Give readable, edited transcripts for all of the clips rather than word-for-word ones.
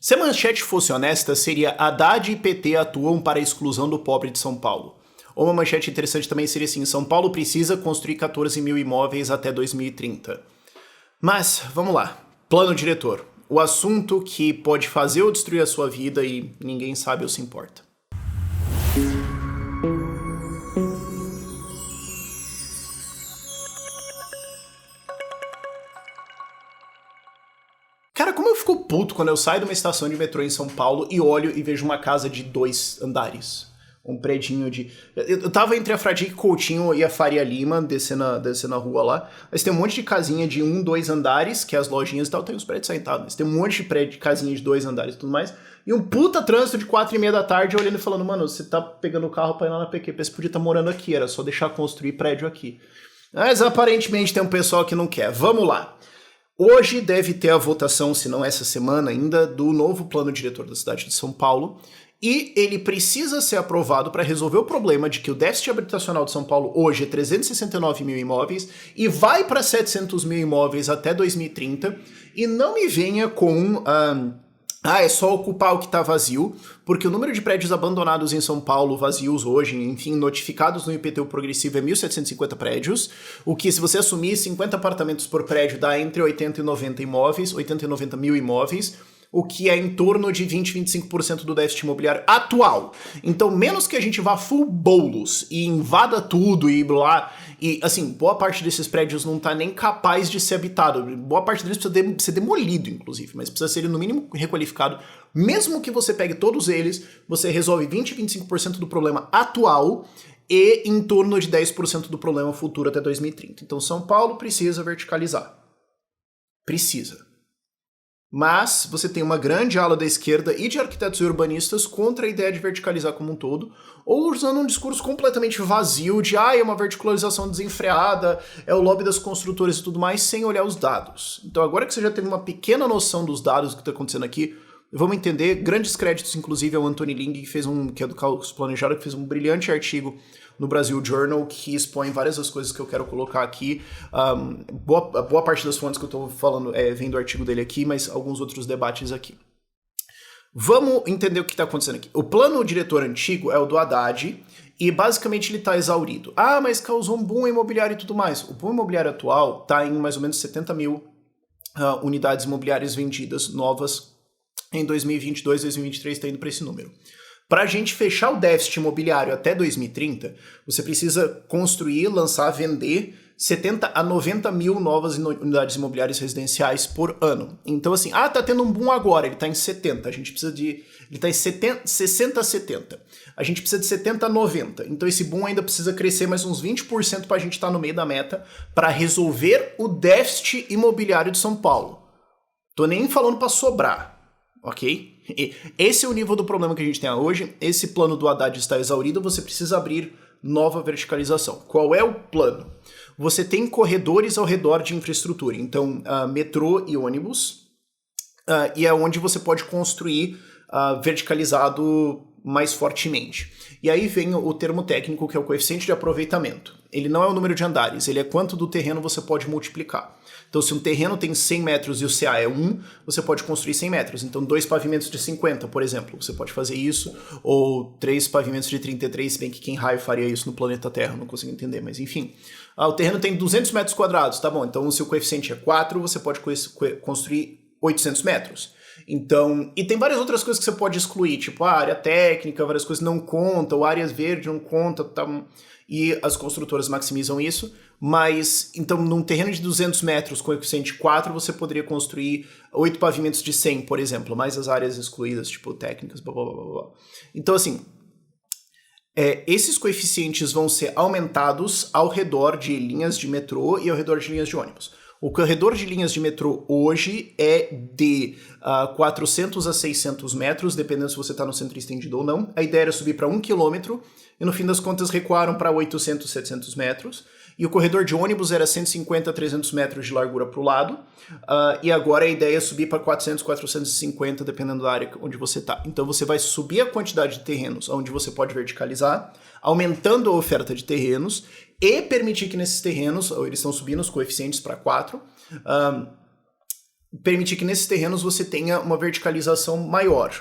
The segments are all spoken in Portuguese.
Se a manchete fosse honesta, seria Haddad e PT atuam para a exclusão do pobre de São Paulo. Ou uma manchete interessante também seria assim, São Paulo precisa construir 14 mil imóveis até 2030. Mas, vamos lá. Plano diretor. O assunto que pode fazer ou destruir a sua vida e ninguém sabe ou se importa. Cara, como eu fico puto quando eu saio de uma estação de metrô em São Paulo e olho e vejo uma casa de 2 andares. Um predinho de... Eu tava entre a Fradique Coutinho e a Faria Lima, descendo a rua lá. Mas tem um monte de casinha de 1, 2 andares, que é as lojinhas e tal, tem os prédios sentados. Tem um monte de casinha de 2 andares e tudo mais. E um puta trânsito de 4h30 da tarde, olhando e falando, mano, você tá pegando o carro pra ir lá na PQP, você podia estar morando aqui, era só deixar construir prédio aqui. Mas aparentemente tem um pessoal que não quer. Vamos lá. Hoje deve ter a votação, se não essa semana ainda, do novo plano diretor da cidade de São Paulo. E ele precisa ser aprovado para resolver o problema de que o déficit habitacional de São Paulo hoje é 369 mil imóveis e vai para 700 mil imóveis até 2030. E não me venha com... é só ocupar o que está vazio, porque o número de prédios abandonados em São Paulo, vazios hoje, enfim, notificados no IPTU progressivo é 1.750 prédios, o que, se você assumir 50 apartamentos por prédio, dá entre 80 e 90 imóveis, 80 e 90 mil imóveis, o que é em torno de 20, 25% do déficit imobiliário atual. Então, menos que a gente vá full bolos e invada tudo e blá, e assim, boa parte desses prédios não tá nem capaz de ser habitado, boa parte deles precisa ser demolido, inclusive, mas precisa ser no mínimo requalificado. Mesmo que você pegue todos eles, você resolve 20, 25% do problema atual e em torno de 10% do problema futuro até 2030. Então, São Paulo precisa verticalizar. Precisa. Mas você tem uma grande ala da esquerda e de arquitetos e urbanistas contra a ideia de verticalizar como um todo, ou usando um discurso completamente vazio de é uma verticalização desenfreada, é o lobby das construtoras e tudo mais, sem olhar os dados. Então agora que você já teve uma pequena noção dos dados do que está acontecendo aqui, vamos entender, grandes créditos inclusive ao Anthony Ling, que é do Cálculo Planejado, que fez um brilhante artigo no Brasil Journal, que expõe várias das coisas que eu quero colocar aqui. Boa parte das fontes que eu estou falando vem do artigo dele aqui, mas alguns outros debates aqui. Vamos entender o que está acontecendo aqui. O plano diretor antigo é o do Haddad, e basicamente ele está exaurido. Mas causou um boom imobiliário e tudo mais. O boom imobiliário atual está em mais ou menos 70 mil unidades imobiliárias vendidas novas em 2022, 2023 está indo para esse número. Para a gente fechar o déficit imobiliário até 2030, você precisa construir, lançar, vender 70 a 90 mil novas unidades imobiliárias residenciais por ano. Então assim, tá tendo um boom agora, ele está em 70, a gente precisa de... Ele está em 60 a 70. A gente precisa de 70 a 90. Então esse boom ainda precisa crescer mais uns 20% para a gente estar no meio da meta para resolver o déficit imobiliário de São Paulo. Tô nem falando para sobrar. Ok? Esse é o nível do problema que a gente tem hoje. Esse plano do Haddad está exaurido, você precisa abrir nova verticalização. Qual é o plano? Você tem corredores ao redor de infraestrutura, então metrô e ônibus, e é onde você pode construir verticalizado mais fortemente. E aí vem o termo técnico que é o coeficiente de aproveitamento. Ele não é o número de andares, ele é quanto do terreno você pode multiplicar. Então, se um terreno tem 100 metros e o CA é 1, você pode construir 100 metros. Então, 2 pavimentos de 50, por exemplo, você pode fazer isso. Ou 3 pavimentos de 33, se bem que quem raio faria isso no planeta Terra, não consigo entender, mas enfim. O terreno tem 200 metros quadrados, tá bom. Então, se o coeficiente é 4, você pode construir 800 metros. Então, e tem várias outras coisas que você pode excluir, tipo a área técnica, várias coisas não contam, áreas verdes não contam, tá... E as construtoras maximizam isso, mas, então, num terreno de 200 metros com coeficiente 4, você poderia construir 8 pavimentos de 100, por exemplo, mais as áreas excluídas, tipo técnicas, blá, blá, blá, blá. Então, assim, esses coeficientes vão ser aumentados ao redor de linhas de metrô e ao redor de linhas de ônibus. O corredor de linhas de metrô hoje é de 400 a 600 metros, dependendo se você está no centro estendido ou não. A ideia era subir para 1 quilômetro, e no fim das contas recuaram para 800, 700 metros. E o corredor de ônibus era 150 a 300 metros de largura para o lado. E agora a ideia é subir para 400, 450, dependendo da área onde você está. Então você vai subir a quantidade de terrenos onde você pode verticalizar, aumentando a oferta de terrenos, e permitir que nesses terrenos, eles estão subindo os coeficientes para 4, permite que nesses terrenos você tenha uma verticalização maior.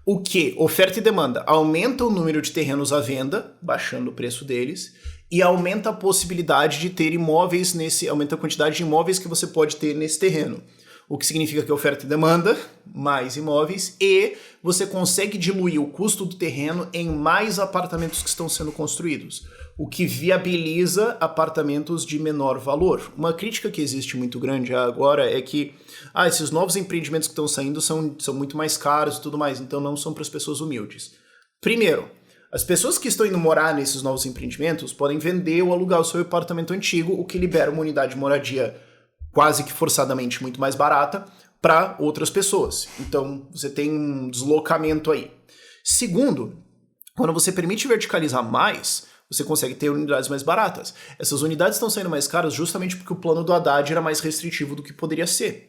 O que? Oferta e demanda. Aumenta o número de terrenos à venda, baixando o preço deles, e aumenta a possibilidade de ter imóveis aumenta a quantidade de imóveis que você pode ter nesse terreno. O que significa que oferta e demanda, mais imóveis, e você consegue diluir o custo do terreno em mais apartamentos que estão sendo construídos, o que viabiliza apartamentos de menor valor. Uma crítica que existe muito grande agora é que esses novos empreendimentos que estão saindo são muito mais caros e tudo mais, então não são para as pessoas humildes. Primeiro, as pessoas que estão indo morar nesses novos empreendimentos podem vender ou alugar o seu apartamento antigo, o que libera uma unidade de moradia quase que forçadamente muito mais barata para outras pessoas. Então, você tem um deslocamento aí. Segundo, quando você permite verticalizar mais, você consegue ter unidades mais baratas. Essas unidades estão saindo mais caras justamente porque o plano do Haddad era mais restritivo do que poderia ser.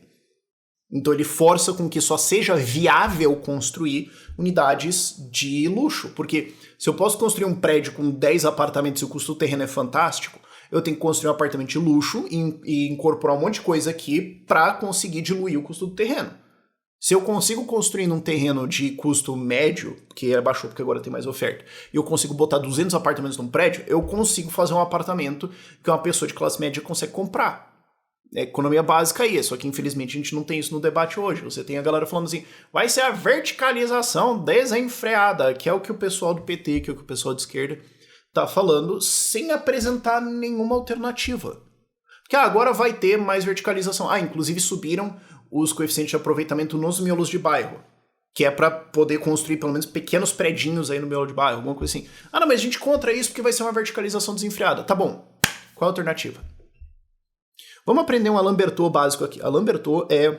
Então ele força com que só seja viável construir unidades de luxo. Porque se eu posso construir um prédio com 10 apartamentos e o custo do terreno é fantástico, eu tenho que construir um apartamento de luxo e incorporar um monte de coisa aqui para conseguir diluir o custo do terreno. Se eu consigo construir num terreno de custo médio, que baixou porque agora tem mais oferta, e eu consigo botar 200 apartamentos num prédio, eu consigo fazer um apartamento que uma pessoa de classe média consegue comprar. É economia básica aí, só que infelizmente a gente não tem isso no debate hoje. Você tem a galera falando assim, vai ser a verticalização desenfreada, que é o que o pessoal do PT, que é o que o pessoal de esquerda tá falando, sem apresentar nenhuma alternativa. Porque agora vai ter mais verticalização. Inclusive subiram os coeficientes de aproveitamento nos miolos de bairro, que é para poder construir pelo menos pequenos predinhos aí no miolo de bairro, alguma coisa assim. Não, mas a gente contra isso porque vai ser uma verticalização desenfreada. Tá bom, qual é a alternativa? Vamos aprender um Alain Berthaud básico aqui. Alain Berthaud é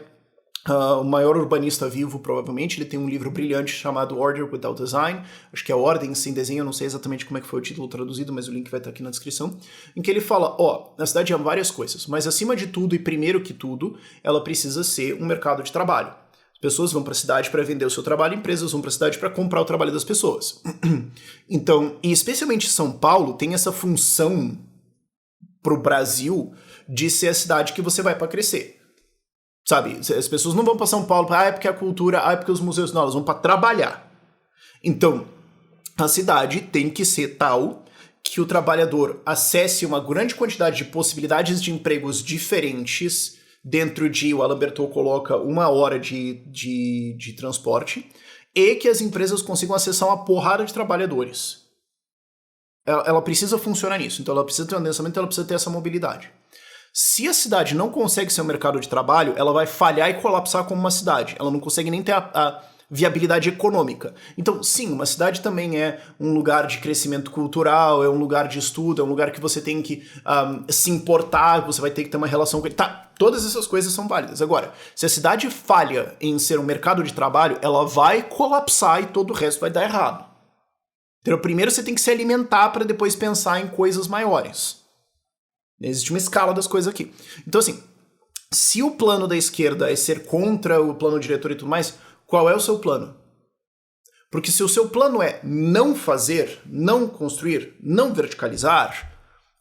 o maior urbanista vivo, provavelmente. Ele tem um livro brilhante chamado Order Without Design. Acho que é Ordem Sem Desenho, eu não sei exatamente como é que foi o título traduzido, mas o link vai estar aqui na descrição. Em que ele fala, na cidade há várias coisas, mas acima de tudo e primeiro que tudo, ela precisa ser um mercado de trabalho. As pessoas vão para a cidade para vender o seu trabalho, empresas vão para a cidade para comprar o trabalho das pessoas. Então, e especialmente São Paulo, tem essa função pro Brasil de ser a cidade que você vai para crescer. Sabe, as pessoas não vão para São Paulo é porque a cultura, é porque os museus, não, elas vão para trabalhar. Então, a cidade tem que ser tal que o trabalhador acesse uma grande quantidade de possibilidades de empregos diferentes dentro de, o Alain Berthaud coloca, 1 hora de transporte, e que as empresas consigam acessar uma porrada de trabalhadores. Ela precisa funcionar nisso, então ela precisa ter um adensamento, ela precisa ter essa mobilidade. Se a cidade não consegue ser um mercado de trabalho, ela vai falhar e colapsar como uma cidade. Ela não consegue nem ter a viabilidade econômica. Então, sim, uma cidade também é um lugar de crescimento cultural, é um lugar de estudo, é um lugar que você tem que se importar, você vai ter que ter uma relação com ele. Tá, todas essas coisas são válidas. Agora, se a cidade falha em ser um mercado de trabalho, ela vai colapsar e todo o resto vai dar errado. Então, primeiro você tem que se alimentar para depois pensar em coisas maiores. Existe uma escala das coisas aqui. Então, assim, se o plano da esquerda é ser contra o plano diretor e tudo mais, qual é o seu plano? Porque se o seu plano é não fazer, não construir, não verticalizar,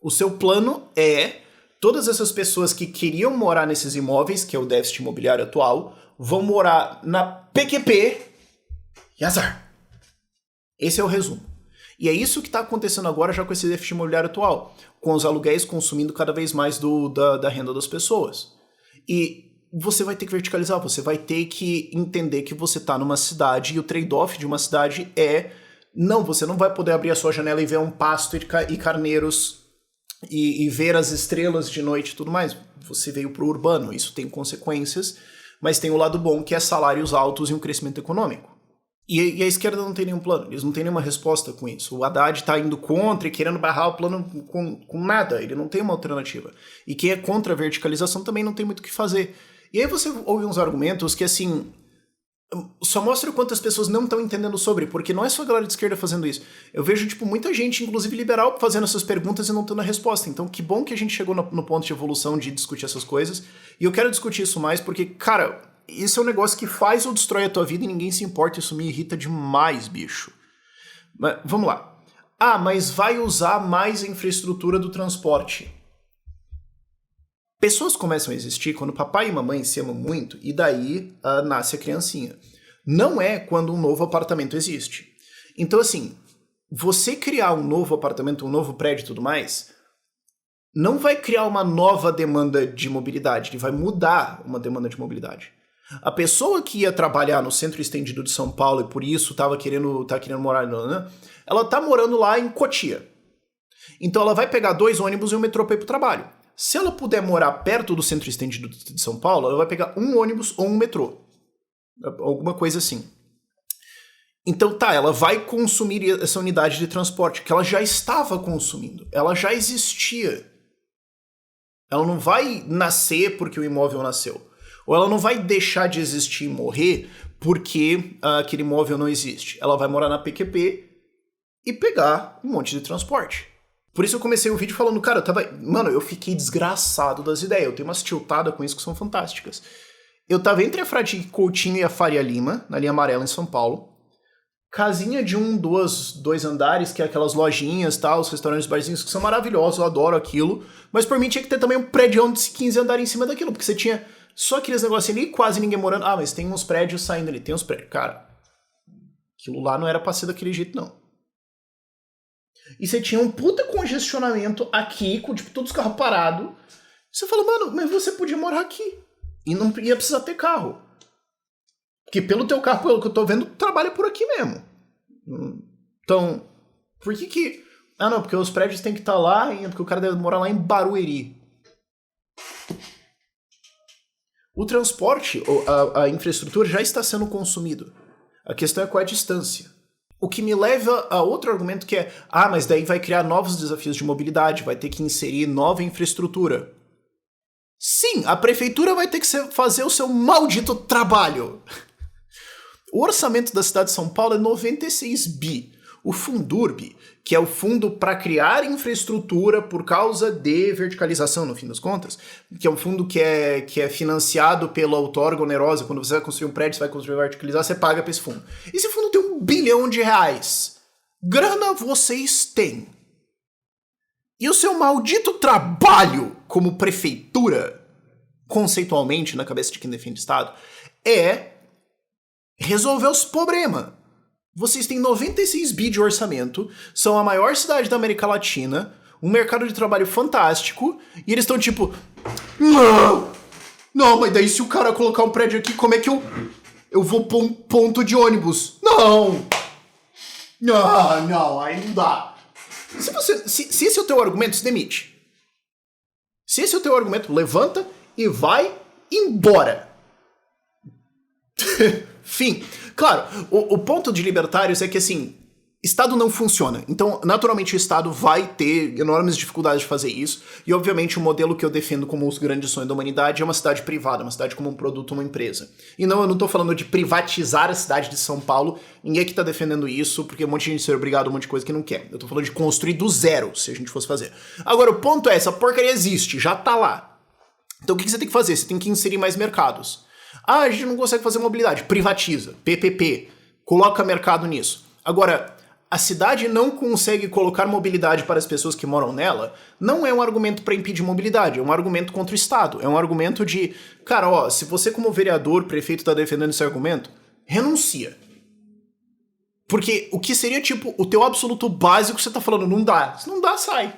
o seu plano é todas essas pessoas que queriam morar nesses imóveis, que é o déficit imobiliário atual, vão morar na PQP e azar. Esse é o resumo. E é isso que está acontecendo agora já com esse déficit imobiliário atual, com os aluguéis consumindo cada vez mais da renda das pessoas. E você vai ter que verticalizar, você vai ter que entender que você está numa cidade e o trade-off de uma cidade é não, você não vai poder abrir a sua janela e ver um pasto e carneiros e ver as estrelas de noite e tudo mais. Você veio para o urbano, isso tem consequências, mas tem o lado bom que é salários altos e um crescimento econômico. E a esquerda não tem nenhum plano, eles não têm nenhuma resposta com isso. O Haddad está indo contra e querendo barrar o plano com nada, ele não tem uma alternativa. E quem é contra a verticalização também não tem muito o que fazer. E aí você ouve uns argumentos que, assim, só mostra o quanto as pessoas não estão entendendo sobre, porque não é só a galera de esquerda fazendo isso. Eu vejo, muita gente, inclusive liberal, fazendo essas perguntas e não tendo a resposta. Então, que bom que a gente chegou no ponto de evolução de discutir essas coisas. E eu quero discutir isso mais porque, cara, isso é um negócio que faz ou destrói a tua vida e ninguém se importa. Isso me irrita demais, bicho. Mas, vamos lá. Mas vai usar mais a infraestrutura do transporte. Pessoas começam a existir quando papai e mamãe se amam muito e daí nasce a criancinha. Não é quando um novo apartamento existe. Então, assim, você criar um novo apartamento, um novo prédio e tudo mais, não vai criar uma nova demanda de mobilidade, ele vai mudar uma demanda de mobilidade. A pessoa que ia trabalhar no centro estendido de São Paulo e por isso tá querendo morar, né? Ela tá morando lá em Cotia. Então ela vai pegar 2 ônibus e um metrô para ir pro trabalho. Se ela puder morar perto do centro estendido de São Paulo, ela vai pegar um ônibus ou um metrô. Alguma coisa assim. Então tá, ela vai consumir essa unidade de transporte, que ela já estava consumindo. Ela já existia. Ela não vai nascer porque o imóvel nasceu. Ou ela não vai deixar de existir e morrer porque aquele imóvel não existe. Ela vai morar na PQP e pegar um monte de transporte. Por isso eu comecei o vídeo falando, cara, eu fiquei desgraçado das ideias. Eu tenho umas tiltadas com isso que são fantásticas. Eu tava entre a Fradique Coutinho e a Faria Lima, na linha amarela em São Paulo. Casinha de 2 andares, que é aquelas lojinhas, tal, os restaurantes, barzinhos, que são maravilhosos, eu adoro aquilo. Mas por mim tinha que ter também um prédio de 15 andares em cima daquilo, porque você tinha só aqueles negocinhos ali, quase ninguém morando. Ah, mas tem uns prédios saindo ali, tem uns prédios. Cara, aquilo lá não era pra ser daquele jeito, não. E você tinha um puta congestionamento aqui, com tipo, todos os carros parados. Você fala, mano, mas você podia morar aqui. E não ia precisar ter carro. Porque pelo teu carro, pelo que eu tô vendo, trabalha por aqui mesmo. Então, por que... Ah, não, porque os prédios têm que estar lá, porque o cara deve morar lá em Barueri. O transporte, a infraestrutura já está sendo consumido. A questão é qual é a distância. O que me leva a outro argumento que é, mas daí vai criar novos desafios de mobilidade, vai ter que inserir nova infraestrutura. Sim, a prefeitura vai ter que fazer o seu maldito trabalho. O orçamento da cidade de São Paulo é 96 bi. O Fundurb, que é o fundo para criar infraestrutura por causa de verticalização, no fim das contas, que é um fundo que é financiado pela outorga onerosa. Quando você vai construir um prédio, você vai construir verticalizar, você paga para esse fundo. Esse fundo tem R$1 bilhão. Grana vocês têm. E o seu maldito trabalho como prefeitura, conceitualmente, na cabeça de quem defende o Estado, é resolver os problemas. Vocês têm 96 bi de orçamento, são a maior cidade da América Latina, um mercado de trabalho fantástico, e eles estão tipo... Não, mas daí se o cara colocar um prédio aqui, como é que eu vou pôr um ponto de ônibus? Não, aí não dá. Se esse é o teu argumento, se demite. Se esse é o teu argumento, levanta e vai embora. Fim. Claro, o ponto de libertários é que, assim, Estado não funciona. Então, naturalmente, o Estado vai ter enormes dificuldades de fazer isso. E, obviamente, o modelo que eu defendo como os grandes sonhos da humanidade é uma cidade privada, uma cidade como um produto, uma empresa. E não, eu não tô falando de privatizar a cidade de São Paulo. Ninguém aqui tá defendendo isso, porque um monte de gente ser obrigado a um monte de coisa que não quer. Eu tô falando de construir do zero, se a gente fosse fazer. Agora, o ponto é, essa porcaria existe, já tá lá. Então, o que você tem que fazer? Você tem que inserir mais mercados. A gente não consegue fazer mobilidade. Privatiza. PPP. Coloca mercado nisso. Agora, a cidade não consegue colocar mobilidade para as pessoas que moram nela, não é um argumento para impedir mobilidade, é um argumento contra o Estado. É um argumento de, cara, se você como vereador, prefeito tá defendendo esse argumento, renuncia. Porque o que seria, tipo, o teu absoluto básico, você tá falando, não dá. Se não dá, sai.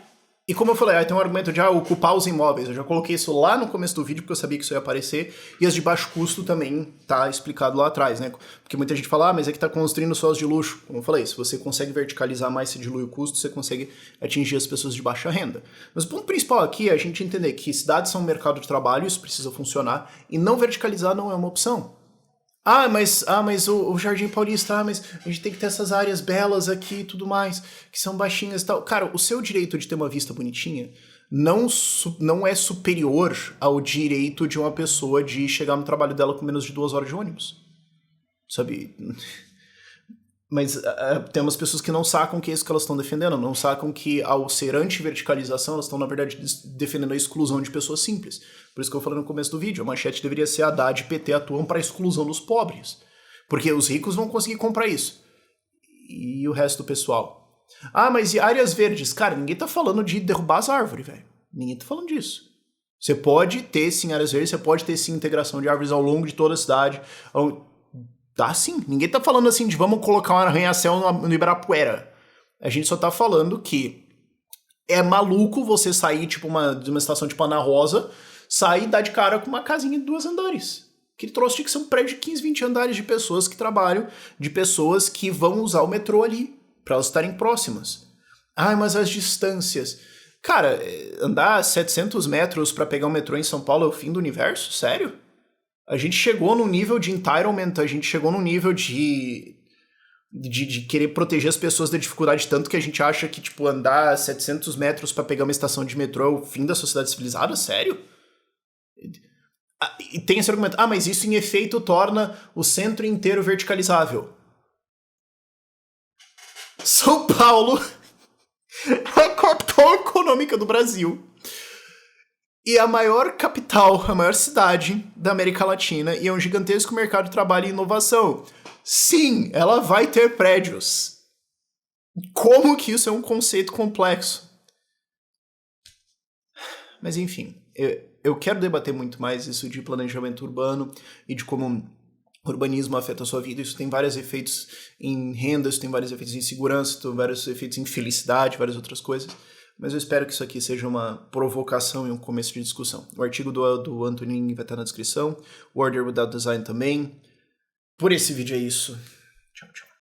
E como eu falei, tem um argumento de ocupar os imóveis. Eu já coloquei isso lá no começo do vídeo, porque eu sabia que isso ia aparecer. E as de baixo custo também tá explicado lá atrás, né? Porque muita gente fala, mas é que tá construindo só as de luxo. Como eu falei, se você consegue verticalizar mais, se dilui o custo, você consegue atingir as pessoas de baixa renda. Mas o ponto principal aqui é a gente entender que cidades são um mercado de trabalho, isso precisa funcionar, e não verticalizar não é uma opção. Mas o Jardim Paulista, mas a gente tem que ter essas áreas belas aqui e tudo mais, que são baixinhas e tal. Cara, o seu direito de ter uma vista bonitinha não é superior ao direito de uma pessoa de chegar no trabalho dela com menos de 2 horas de ônibus. Sabe? Mas tem umas pessoas que não sacam que é isso que elas estão defendendo, não sacam que ao ser anti-verticalização, elas estão, na verdade, defendendo a exclusão de pessoas simples. Por isso que eu falei no começo do vídeo, a manchete deveria ser Haddad e PT atuam para a exclusão dos pobres. Porque os ricos vão conseguir comprar isso. E o resto do pessoal? Mas e áreas verdes? Cara, ninguém tá falando de derrubar as árvores, velho. Ninguém tá falando disso. Você pode ter sim áreas verdes, você pode ter sim integração de árvores ao longo de toda a cidade. Dá sim. Ninguém tá falando assim de vamos colocar um arranha-céu no Ibirapuera. A gente só tá falando que é maluco você sair tipo de uma estação tipo Ana Rosa, sair e dar de cara com uma casinha de 2 andares. Aquele troço tinha que ser um prédio de 15, 20 andares de pessoas que trabalham, de pessoas que vão usar o metrô ali, pra elas estarem próximas. Ah, mas as distâncias. Cara, andar 700 metros pra pegar o metrô em São Paulo é o fim do universo? Sério? A gente chegou num nível de entitlement, a gente chegou num nível de querer proteger as pessoas da dificuldade tanto que a gente acha que, tipo, andar 700 metros pra pegar uma estação de metrô é o fim da sociedade civilizada? Sério? E tem esse argumento, mas isso em efeito torna o centro inteiro verticalizável. São Paulo é a capital econômica do Brasil. E a maior capital, a maior cidade da América Latina e é um gigantesco mercado de trabalho e inovação. Sim, ela vai ter prédios. Como que isso é um conceito complexo? Mas enfim, eu quero debater muito mais isso de planejamento urbano e de como o urbanismo afeta a sua vida. Isso tem vários efeitos em renda, isso tem vários efeitos em segurança, tem vários efeitos em felicidade, várias outras coisas. Mas eu espero que isso aqui seja uma provocação e um começo de discussão. O artigo do Antonin vai estar na descrição, o Order Without Design também. Por esse vídeo é isso. Tchau, tchau.